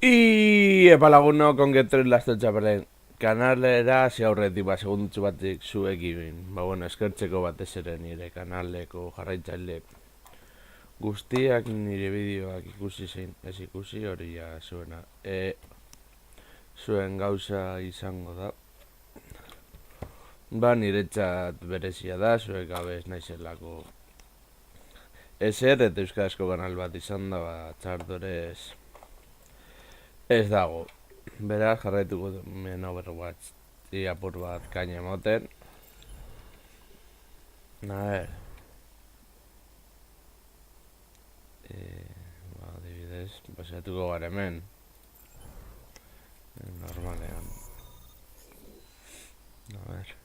Epa lagunok ongetorri lasto txapelen kanalera hasi aurretik segundutxu batik zuekin. Bueno, eskertzeko batez ere nire kanaleko jarraitzaile guztiak nire bideoak ikusi zein ez ikusi hori ja zuena. Zuen gauza izango da. Niretzat berezia da, zuek gabe ez naizelako ezer eta euskarazko kanal bat izan da, txartorez ez dago. Beraz, jarraituko men Overwatch apur bat kaina emoten. A ver. Adibidez, pasatuko gara hemen. Normalean. A ver.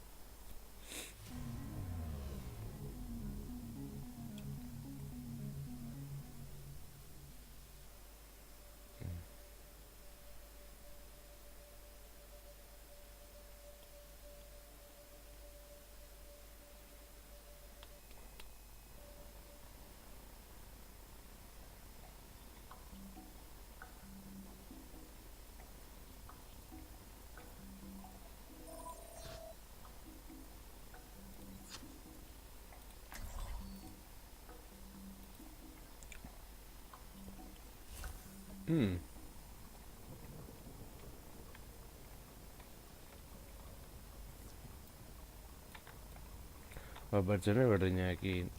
Pertsone berdinekin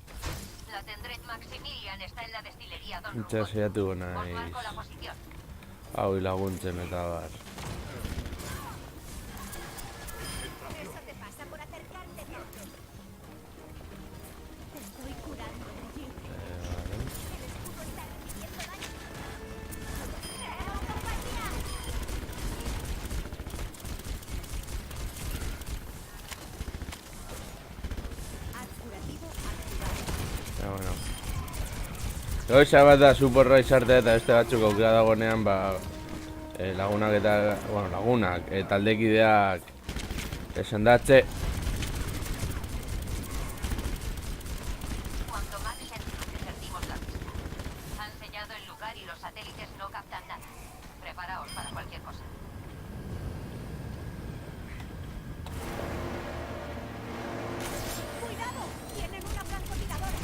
La Tendret Maximilian está en la destilería Don itxas saiatuko Os naiz marco la posición. hau laguntzen eta bar. Eso te pasa por acercarte tanto. Te estoy curando de allí. Vale. El escudo está recibiendo daño. ¡Compañía! Haz curativo activado. Bueno. Gauza bat da suporra izartea eta beste batzuk aukera dagoenean lagunak eta, lagunak, taldekideak esandatze. Cuanto más científicos perdimos la pista. Han sellado el lugar y los satélites no captan nada. Preparaos para cualquier cosa. ¡Cuidado! ¡Tienen una francotiradora!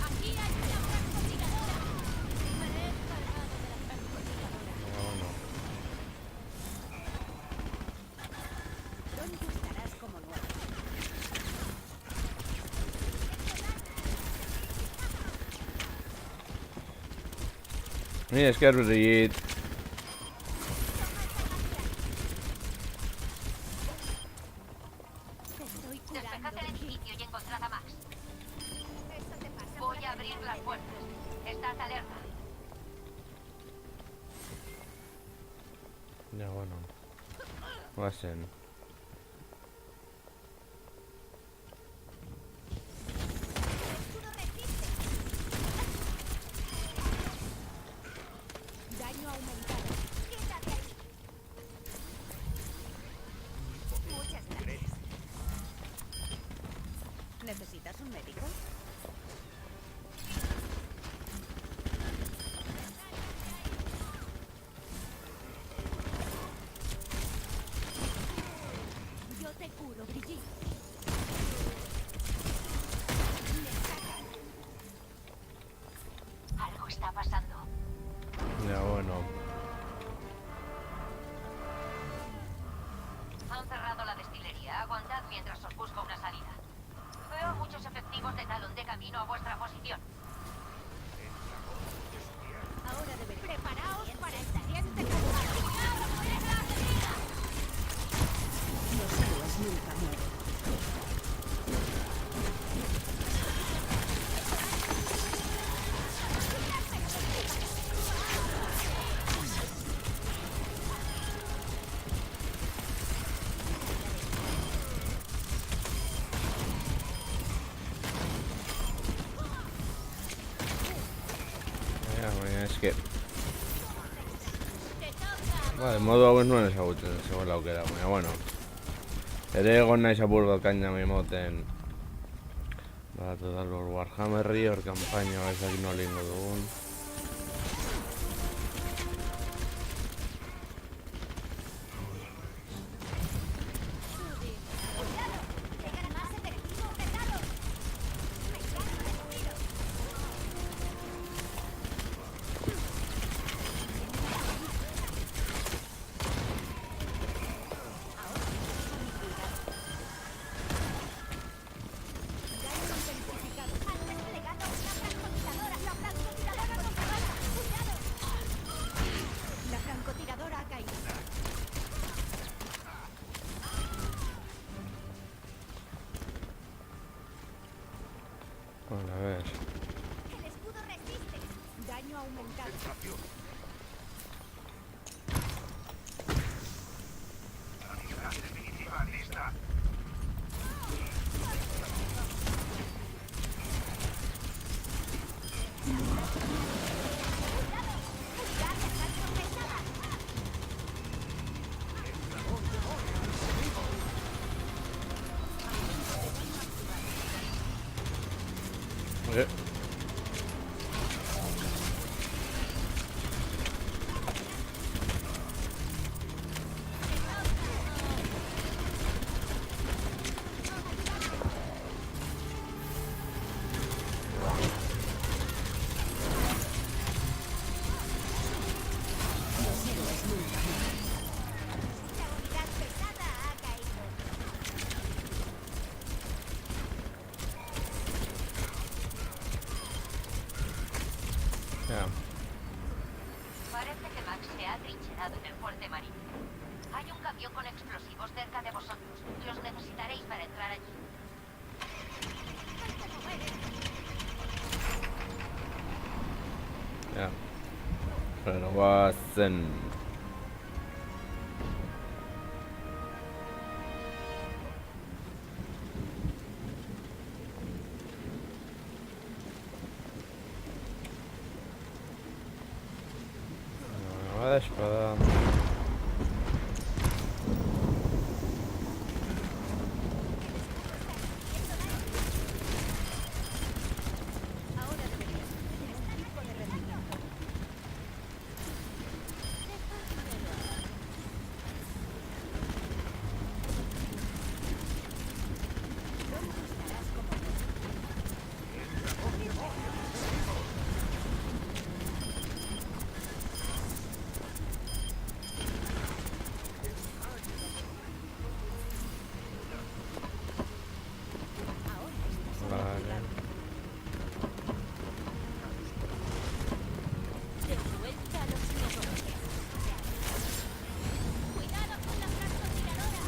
¡Aquí hay una francotiradora! Me he encargado de la francotiradora. Pronto estarás como nuevo. Ni esker berrit. Te estoy curando Despejad de el allí. edificio y encontrad a Max. Eso te pasa Voy por a abrir las puertas. Estad alerta. Ja, bueno. Guazen. escudo resiste. Daño aumentado. Quítate ahí. Muchas gracias. ¿Necesitas un médico? Yo te curo, Brigitte. Algo está pasando. Ja, bueno. Han cerrado la destilería. Aguantad mientras os busco una salida. Veo muchos efectivos de talón de camino a vuestra posición. Ahora debería. Preparaos para el siguiente combate. Los héroes nunca mueren. Ja, baina eske. Te toca. Vale, modu hau ez nuen ezagutzen, zegoela aukera, baina, bueno. Ere egon naiz apur bat kaina emoten. Total Warhammerri, hor kanpaina ezak nola ingo dugun. Eh. La unidad pesada ha caído. Ya. Parece que Max se ha trincherado en el fuerte marino. Hay un camión con explosivos cerca de vosotros. Los necesitaréis para entrar allí. Ya. Renovación. Nueva espada. Ahora deberías tener un tipo de rendimiento. Pronto estarás como yo. Ahora estás Vale. de vuelta a los negocios. ¡Cuidado con la francotiradora!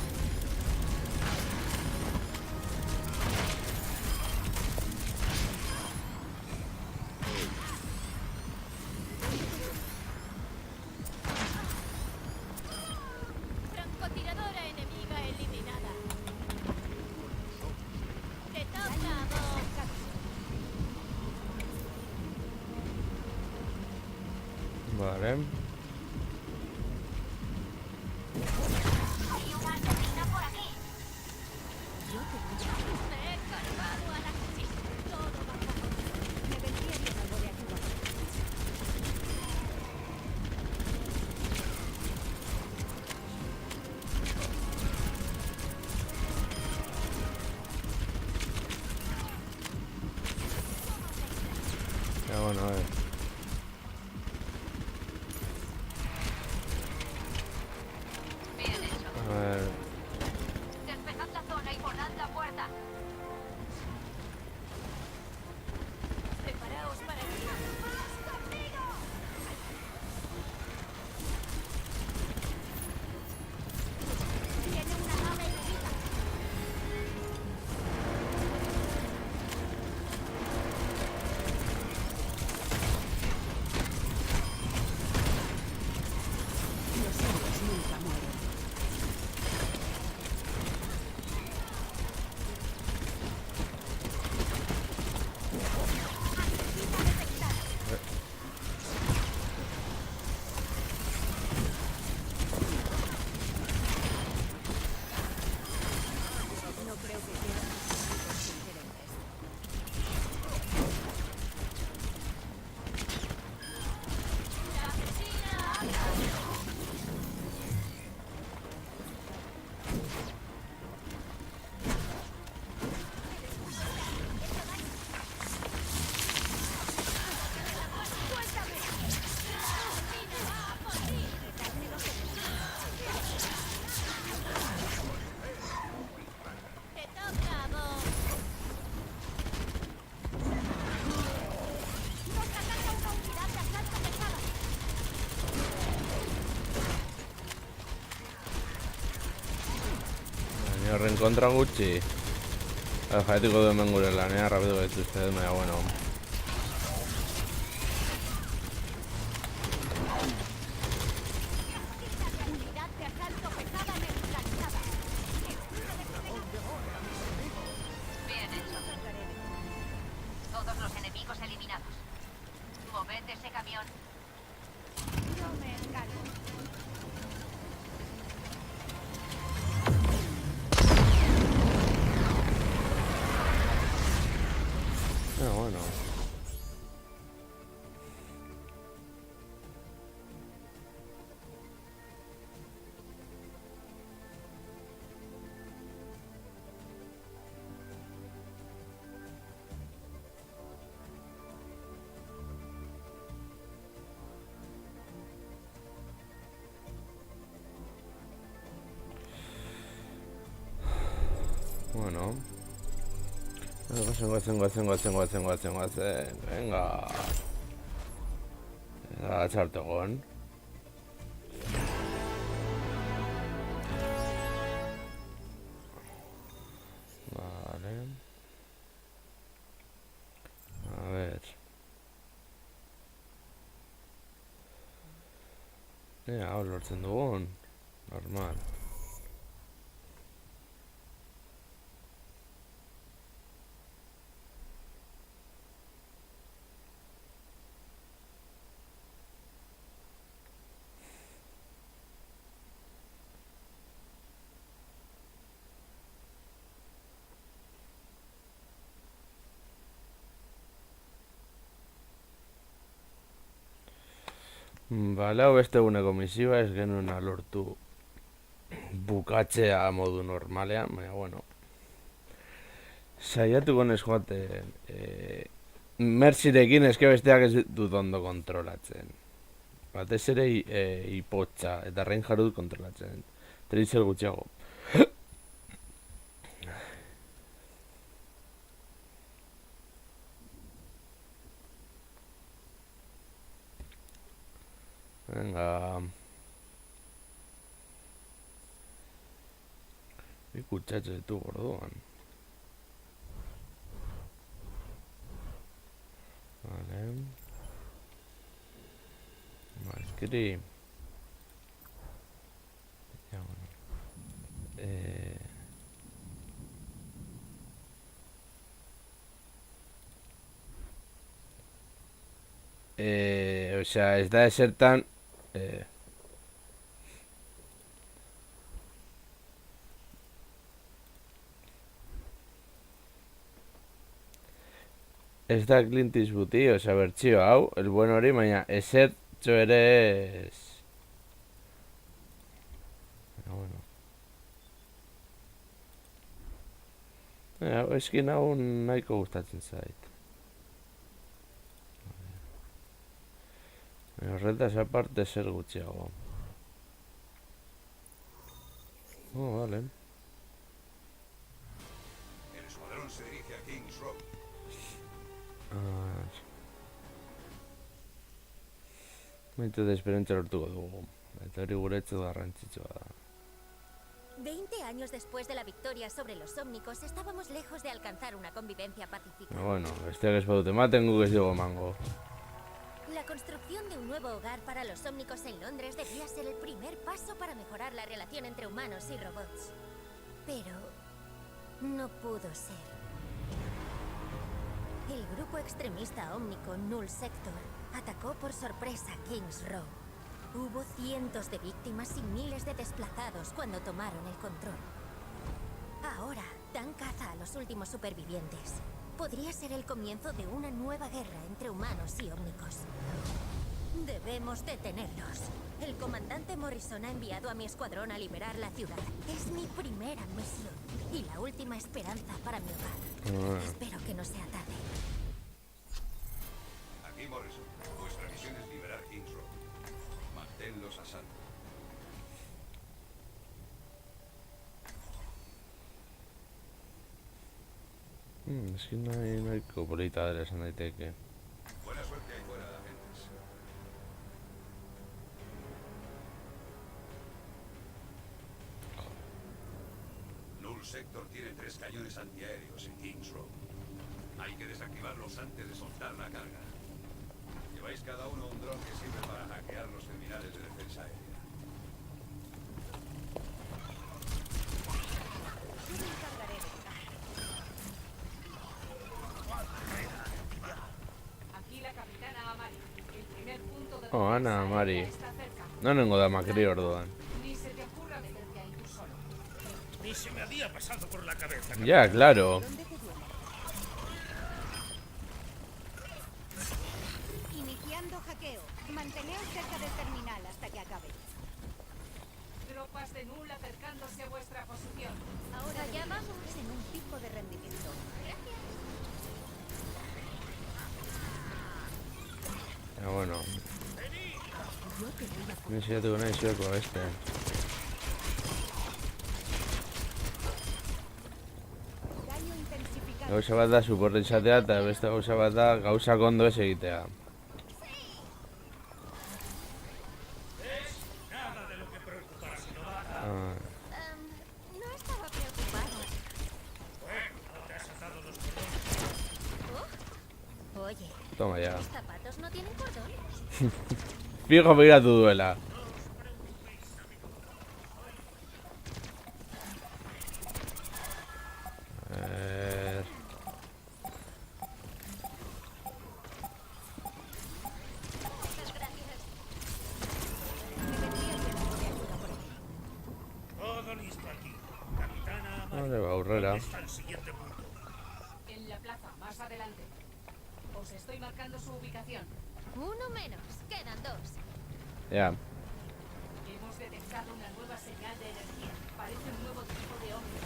Francotiradora enemiga eliminada. ¡Te toca, vos! Vale. Hay una asesina por aquí. Me he cargado a la chica. Todo va poco. Me vendría bien algo de ayuda. Ya bueno, a ver. Bien hecho. A ver. Despejad la zona y borrad la puerta. Preparaos para el ¡Conmigo! Tiene una nave enemiga. Los héroes nunca mueren. No creo que quieran los incidentes. ¡La asesina! ¡Suéltame! ¡La asesina va a por ti! ¡Quitarme los enemigos! ¡Te toca, vos! ¡Nos ataca una unidad de asalto pesada! Baina reencontra gutxi. Jaetiko du hemen gure lanea, rapidu gaitu uste, baina bueno. Unidad de asalto pesada neutralizada. Bien hecho. Todos los enemigos eliminados. Moved ese camión. Yo me encargo. Bueno, bueno. Guazen. Venga. Txartegon. Vale. A ver. Hau lortzen dugun. Normal. Bale, hau beste eguneko misioa ez genuen lortu bukatzea modu normalean, baina, bueno. Saiatuko nez joaten, Mercyrekin eske besteak ez dut ondo kontrolatzen. Batez ere ipotxa eta Reinhardt dut kontrolatzen. Tracer gutxiago. Venga. Bi kutxatxo ditu gordoan. Vale. Malkiri. Ya, bueno. O sea, ez da esertan ez da Clint Eastwoodi, osea, bertxio hau, el buen hori, baina esertxo ere ez. Bueno. Eskin hau nahiko gustatzen zait. Horretaz aparte zer gutxiago. Vale. El escuadrón se dirige a Kings Row. Momentu de esperantza lortuko dugu. Eta hori guretzat garrantzitsua da. 20 años después de la victoria sobre los ómnicos, estábamos lejos de alcanzar una convivencia pacífica. Bueno, besteak ez badute ematen guk ez dugu emango. La construcción de un nuevo hogar para los ómnicos en Londres debía ser el primer paso para mejorar la relación entre humanos y robots. Pero no pudo ser. El grupo extremista ómnico Null Sector atacó por sorpresa Kings Row. Hubo cientos de víctimas y miles de desplazados cuando tomaron el control. Ahora dan caza a los últimos supervivientes. Podría ser el comienzo de una nueva guerra entre humanos y ómnicos. Debemos detenerlos. El comandante Morrison ha enviado a mi escuadrón a liberar la ciudad. Es mi primera misión y la última esperanza para mi hogar. Espero que no sea tarde. Aquí Morrison. Vuestra misión es liberar Kings Row. Manténlos a salvo. Eski nahiko polita dela esan daiteke. Buena suerte ahí fuera, agentes. Null Sector tiene 3 cañones antiaéreos en Kings Row. Hay que desactivarlos antes de soltar la carga. Lleváis cada uno un dron que sirve para hackear los terminales de defensa aérea. Aquí la capitana Amari. El primer punto de Ana, defensa Mari. aérea está cerca. No nengo da Macri orduan. Ni se te ocurra meterte ahí tú solo. Ni se me había pasado por la cabeza. Ya, claro. Iniciando hackeo. Manteneos cerca del terminal hasta que acabe. Tropas de Null acercándose a vuestra posición. Ahora ya vamos en un pico de rendimiento. Ya, bueno. Iniciatuko nahi zueko beste. Daño intensificado. Gauza bat da suporte izatea eta beste gauza bat da gauzak ondo ez egitea. Nada de lo que preocuparse, no va. Ah, No estaba preocupada. Bueno, no te has atado los cordones. Oye, toma ya. mis zapatos no tienen cordones. Fijo, mira tu duela. A ver. Muchas gracias. Todo listo aquí. Capitana No Amari. le va Aurrera. ¿Dónde está el siguiente punto? En la plaza, más adelante. Os estoy marcando su ubicación. Uno menos. Quedan dos. Ya. Hemos detectado una nueva señal de energía. Parece un nuevo tipo de hombre.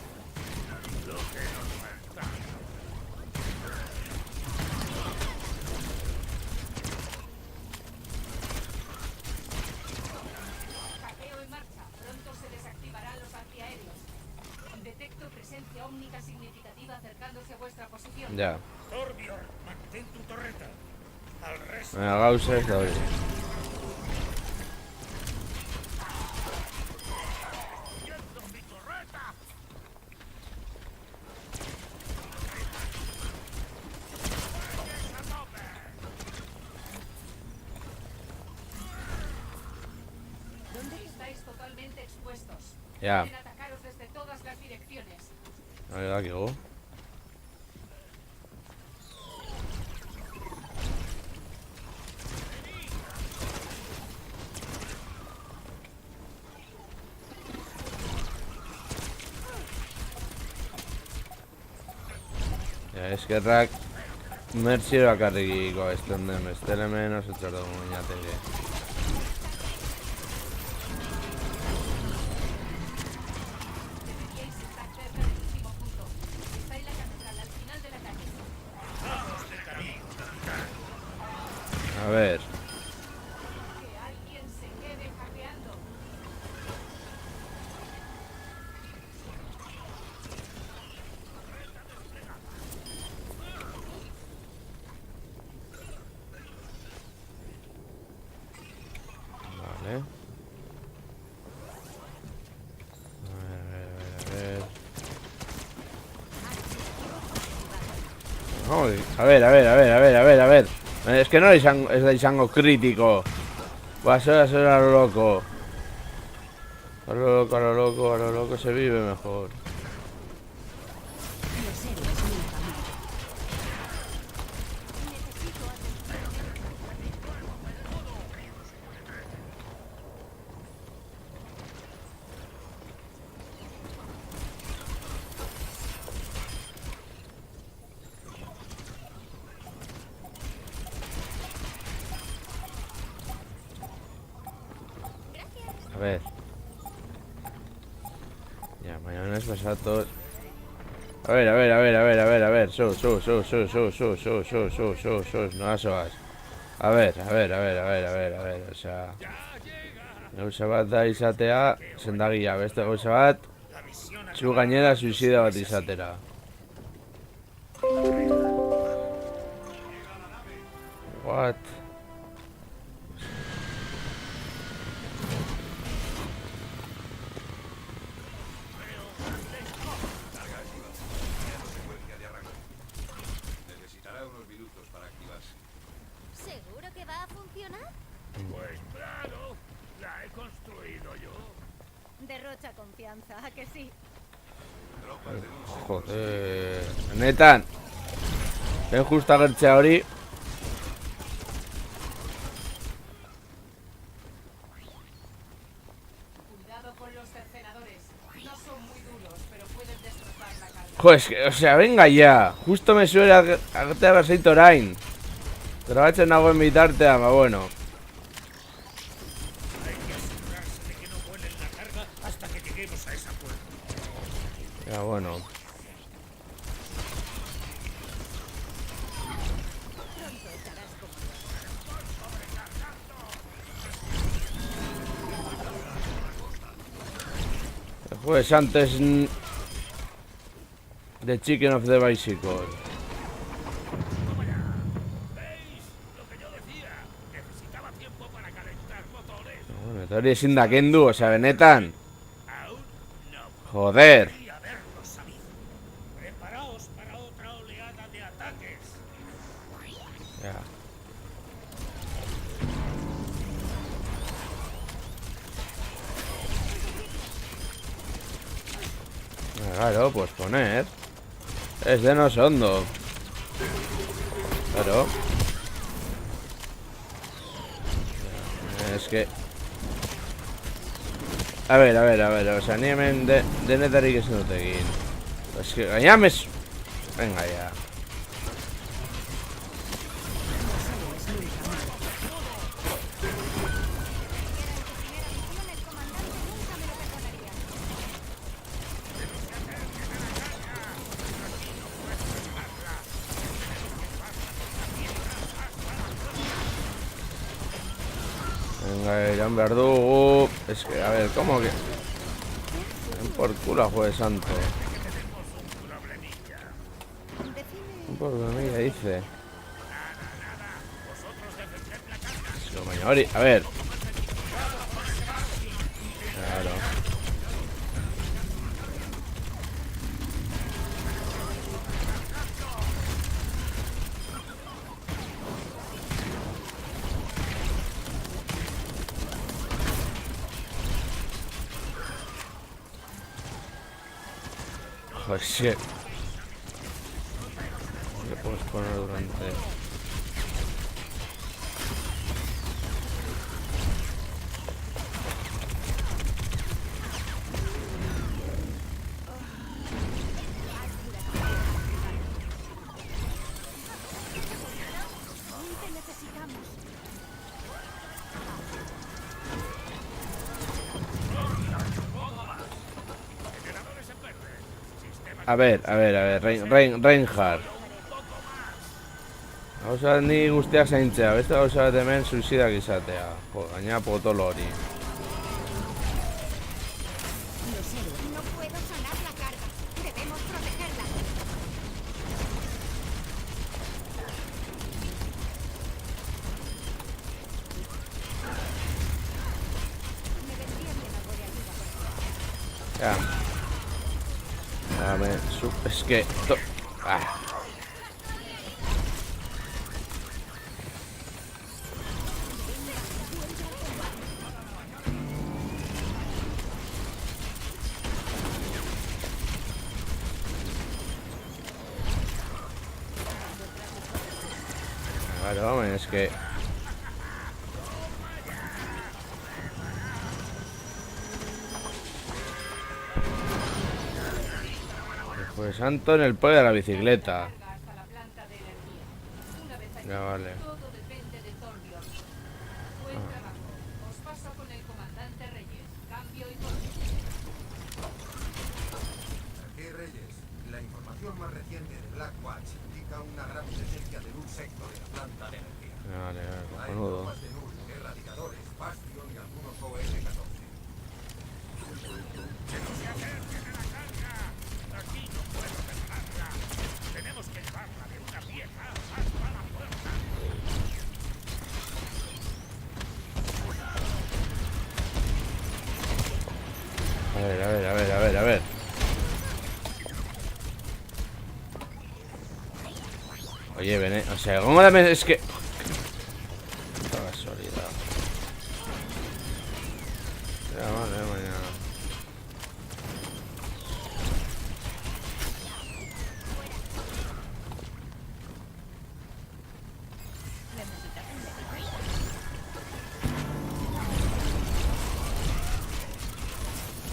Lo que nos falta. Hackeo en marcha. Pronto se desactivarán los antiaéreos. Detecto presencia ómnica significativa acercándose a vuestra posición. Ya. Torbjorn, mantén tu torreta. Al resto. Venga, Gausses, doy. ¡Yendo mi torreta! Estáis totalmente expuestos. Ya. Pueden atacaros desde todas las direcciones. A ver, aquí go. Ja, eskerrak Mertzi bakarrikiko esten den, bestele menos etxardo moinateke. Deberíais estar cerca del último punto. Está en la catedral, al final de la calle. Vamos de camino, capitán. A ver, Que alguien se quede hackeando. vale. A ver. A ver. Es que no es izango kritiko. Vas a ser a lo loco. A lo loco se vive mejor. A ver. Ya, mañana es pasado todo. A ver. Sus. No asoas. A ver. O sea. Gauza bat da izatea, sendagia, beste gauza bat, La misión zu gainera suizida bat izatera. What? Secuencia de arranque. Necesitará unos minutos para activarse. ¿Seguro que va a funcionar? Pues claro, la he construido yo. Derrocha confianza, ¿a que sí? Tropas de Null Sector Joder. Netan. Ben justa gertzea hori. Cuidado con los cercenadores. No son muy duros, pero pueden destrozar la carga. Jo, o sea, venga ya. Justo me suele agertea berzait orain. Grabatzen nagoen bitartean, ba bueno. Hay que asegurarse de que no vuelen la carga hasta que lleguemos a esa puerta. Ya bueno. Pues antes... The Chicken of the Bicycle. ¡Toma ya! ¿Veis? Lo que yo decía. Necesitaba tiempo para calentar motores. Bueno, etorri ezin da kendu, osea, benetan. Aún no. Joder. Podría haberlo sabido. Preparaos para otra oleada de ataques. Ya. Claro, pues poner. Es de no sondo. Claro. Es que... A ver, o sea, ni hemen denetarik ez dut egin. Es que gainamez... Venga ya. Venga, irán behar dugu. Es que, a ver, ¿cómo que...? Ven por culo, jueves santo. Un problemilla, dice. Es que, coño, a ver. Claro. Joder, shit. ¿Qué podemos poner durante...? A ver, Reinhardt. Gauza ni guztiak zaintzea, beste gauza bat hemen suizidak izatea. Jo, gaina potolo hori. No puedo sanar la carga. Debemos protegerla. Me vendría bien algo de ayuda, por favor. Ya. Dame, es que... Ah. Claro, es que... Pues santo en el pole de la bicicleta. Hasta la planta de energía. Una vez allí, Ya vale. todo depende de Torbjorn. Buen trabajo. Os paso con el comandante Reyes. Cambio y corte. Aquí Reyes, la información más reciente de Blackwatch indica una gran presencia de Null Sector en la planta de energía. Vale, Hay cojonudo. tropas de Null, erradicadores, Bastion y algunos OS-14. ¡Que no se acerquen a la carga! Aquí no puedo dejarla. Tenemos que llevarla de una pieza hasta la puerta. A ver. Oye, ven, o sea, ¿cómo la me... Es que... Puta casualidad. Ya, vale, mañana.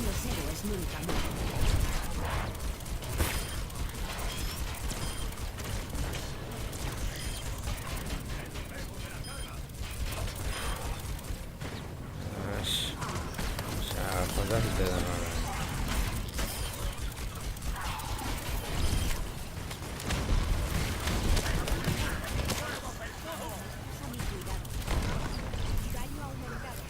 Los héroes nunca mueren. O sea, cosas te dan ahora. Daño aumentado.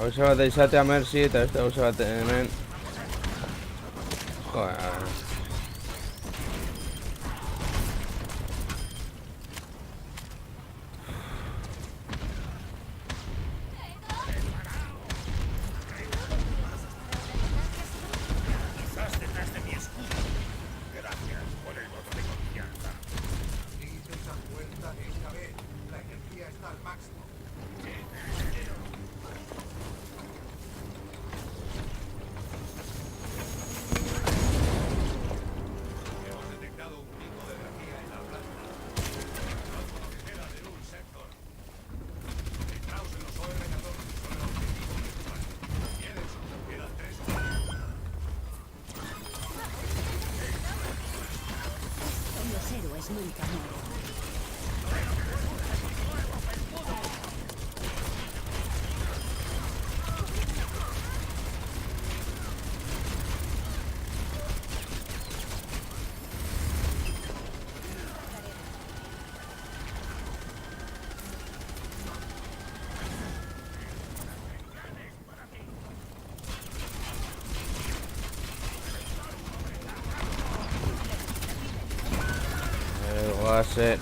Gauza bat izatea Mercy eta beste gauza bat hemen. Joder. Quizás detrás de mi escudo. Gracias por el voto de confianza. Dice esa puerta de esta vez. La energía está al máximo. Hemos detectado un pico de energía en la planta. Conozco lo que queda de Null Sector. Entraos en los OR-14, son el objetivo principal. Tienes, quedan 3 horas. Los héroes nunca mueren. Va a ser.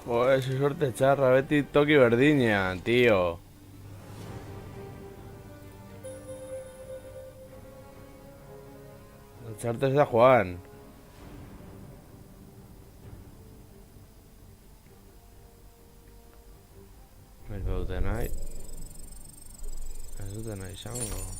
Joder, esa suerte charra, beti toki berdinean, tío. Echarte es de Juan. Ez dute nahi. Ez dute nahi izango.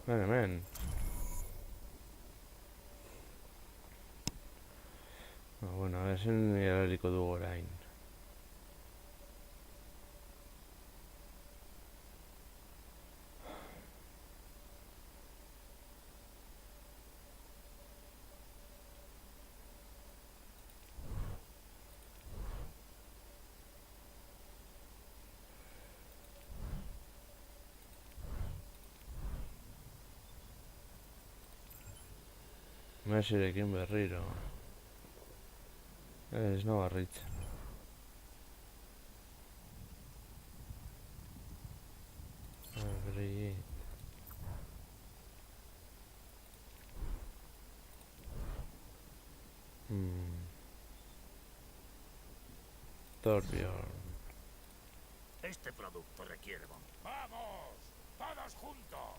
Hemen. Bueno, a ver si eraliko dugu orain. Mesirekin berriro. Ez no barritzen. Abri. Torbjorn. Este producto requiere bomba. ¡Vamos! ¡Todos juntos!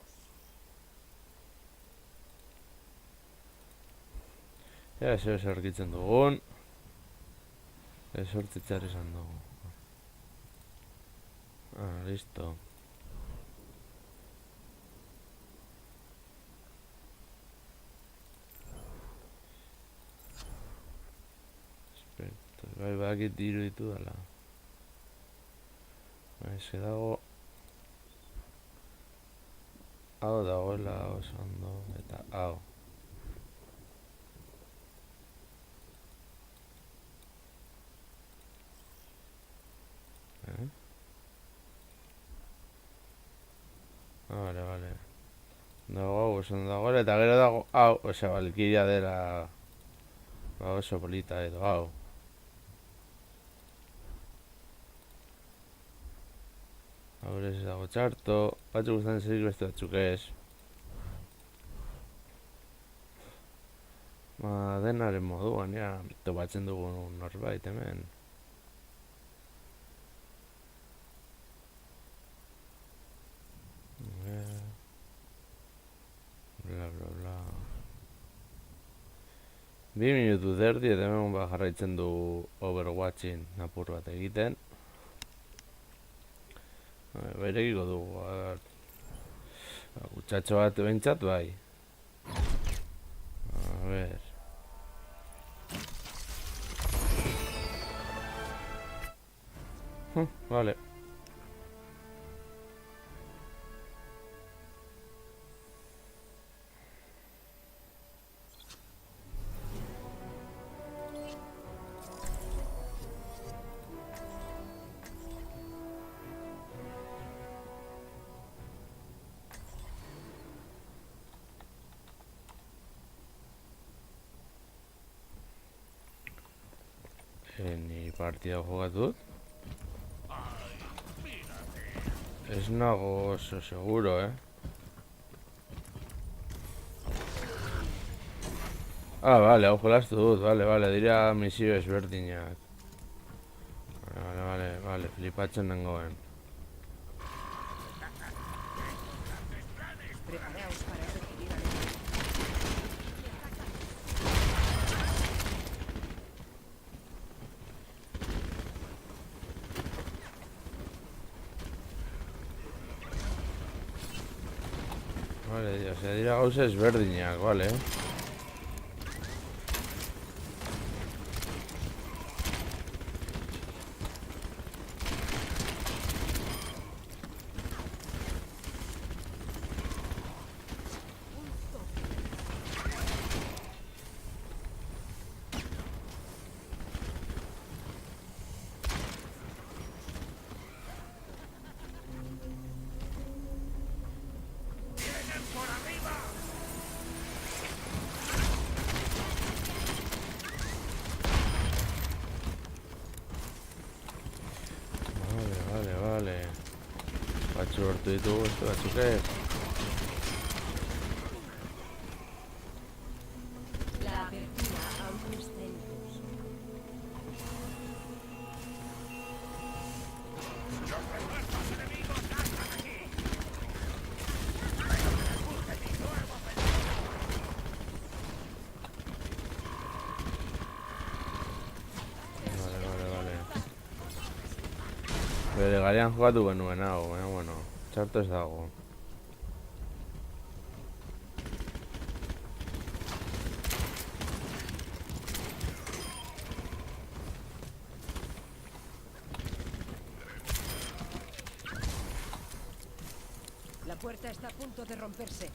Ja, zer aurkitzen dugun. Ez hortzitzar esan dugu. Ah, listo. Esperto, bai bakit diru ditu dala. Ez dago. Hau dagoela oso ondo, eta hau. oso dago, eta gero dago, hau, osea, Valkyria dela, ba, oso polita edo, hau. Hau ez dago txarto, batzuk guztan zerik beste batzuk ez. Ba, denaren moduan, ja, topatzen dugu norbait hemen. Bla, bla, bla. 2 minutu derdi eta hemen ba jarraitzen du Overwatchin apur bat egiten. Berekiko dugu, gutxatxo bat behintzat bai. A ver. Vale. Ni partida jokatut. Ez nago oso seguro, Ah, vale, hau jolastu dut, vale, dira misio ezberdinak. Vale, flipatzen nengoen. Preparaos para recibir al Vale, o sea, dira gauza ezberdinak, vale. Vale. Batzuk lortu ditugu, beste batzuk ez. La apertura aún está en curso. Vale. Bere garian jokatu genuen hau, bueno, txarto ez dago. La puerta está a punto de romperse.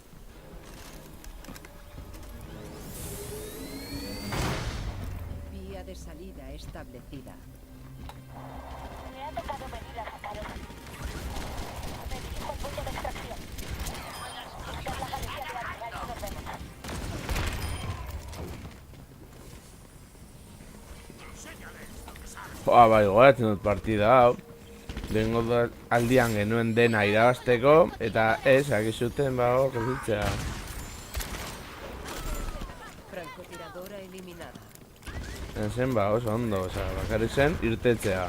Vía de salida establecida. Me ha tocado venir a sacaros. Me dirijo al punto de extracción. Tras la galería de armas, nos vemos. Bai, goratzen dut partida hau. Lehengo aldian genuen dena irabazteko, eta ez, akizuten bago kozitzea. Francotiradora eliminada. Zen ba, oso ondo, bakarrik zen irtetzea.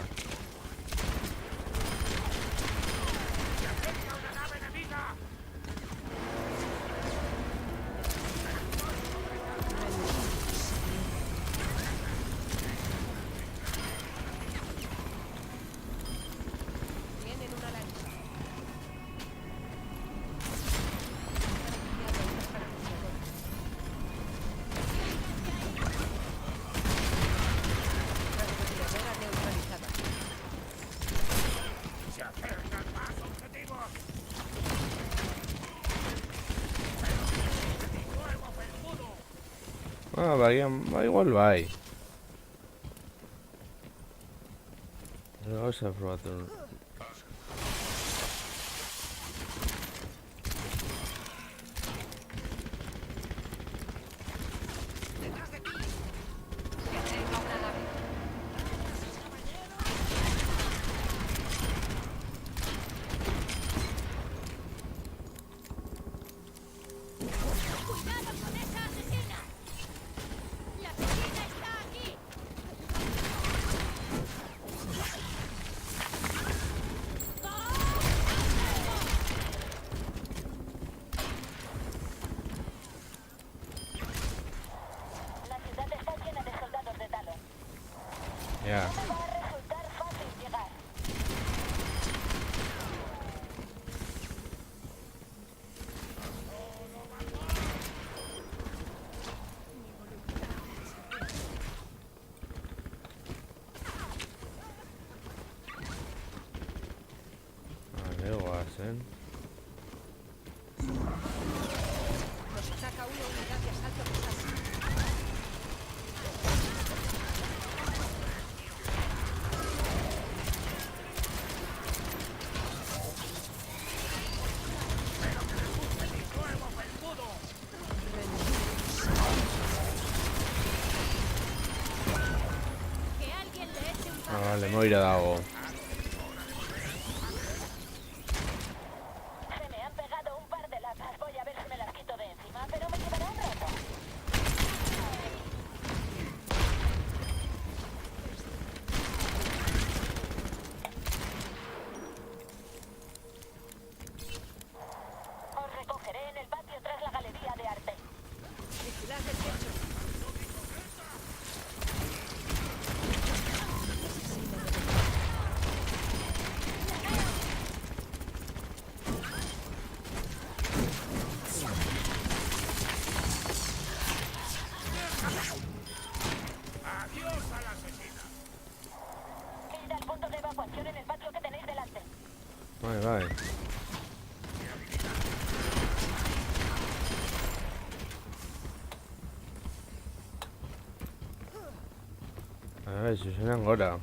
Tienen una lancha. Francotiradora neutralizada. ¡Se acercan más objetivos! ¡Fuego felpudo! Ba, igual bai. Gauza probatu. Ya. No me va a resultar fácil llegar. Vale, guasen. Nos ataca una unidad de asalto pesado. Que alguien le eche un Ah, vale, me voy a ir a Dago. Se me han pegado un par de latas. Voy a ver si me las quito de encima, pero me llevará un rato. Os recogeré en el patio tras la galería de arte. Vigilad el techo. ¡Adiós a la asesina! Id al punto de evacuación en el patio que tenéis delante. Vale, vale. A ver, si suenan ahora.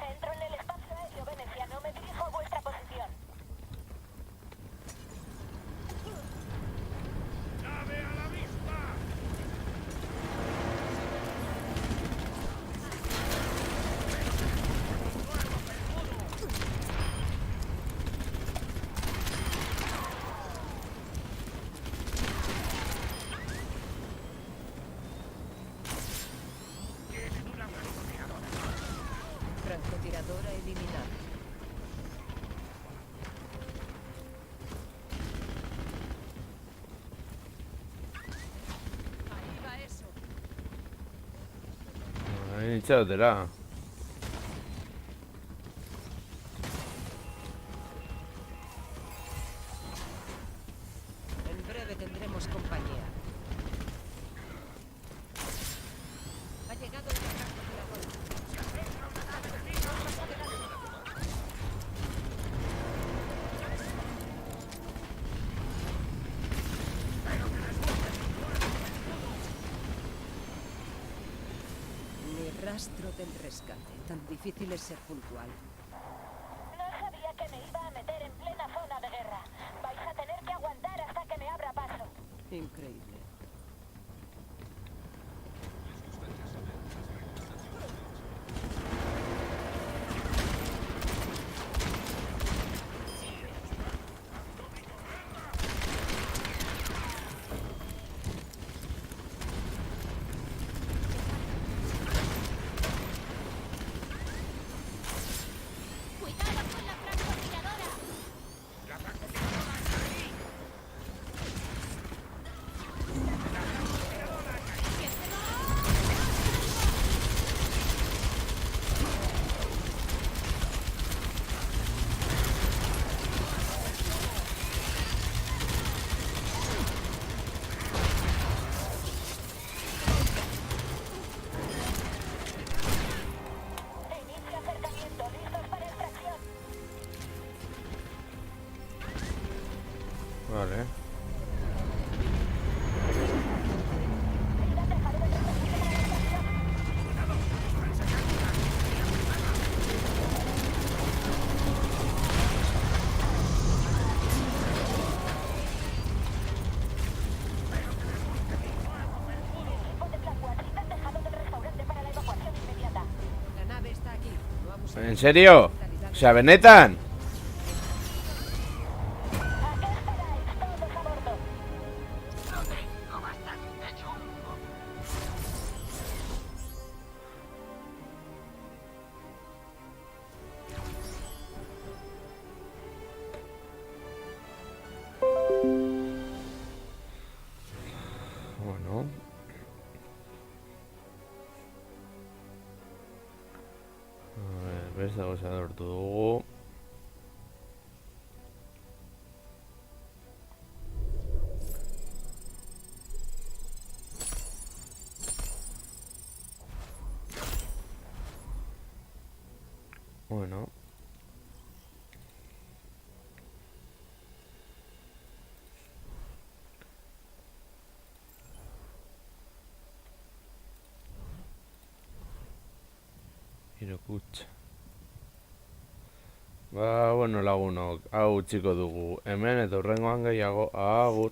Entro en el espacio aéreo veneciano. Me dirijo a vuestra posición. ¡Nave a la vista! Tienen una francotiradora. Francotiradora eliminada. Ahí va eso. Ahí echadotela. En breve tendremos compañía. Ha llegado el francotirador. Ni rastro del rescate. Tan difícil es ser puntual. No sabía que me iba a meter en plena zona de guerra. Vais a tener que aguantar hasta que me abra paso. Increíble. ¡Cuidado con la francotiradora! ¡La francotiradora está ahí! Inicio acercamiento. ¿Listos para extracción? Vale. Id al tejado de protección para la extracción. Equipo de Blackwatch, id al tejado del restaurante para la evacuación inmediata. La nave está aquí. No abusemos ¿En de serio? la hospitalidad. ¿Se avenetan? ¿A qué esperáis? Todos a bordo. Bueno. Beste gauza lortu dugu. Bueno. Irokutxa. Ba, bueno lagunok, hau utziko dugu. Hemen eta hurrengoan gehiago, agur.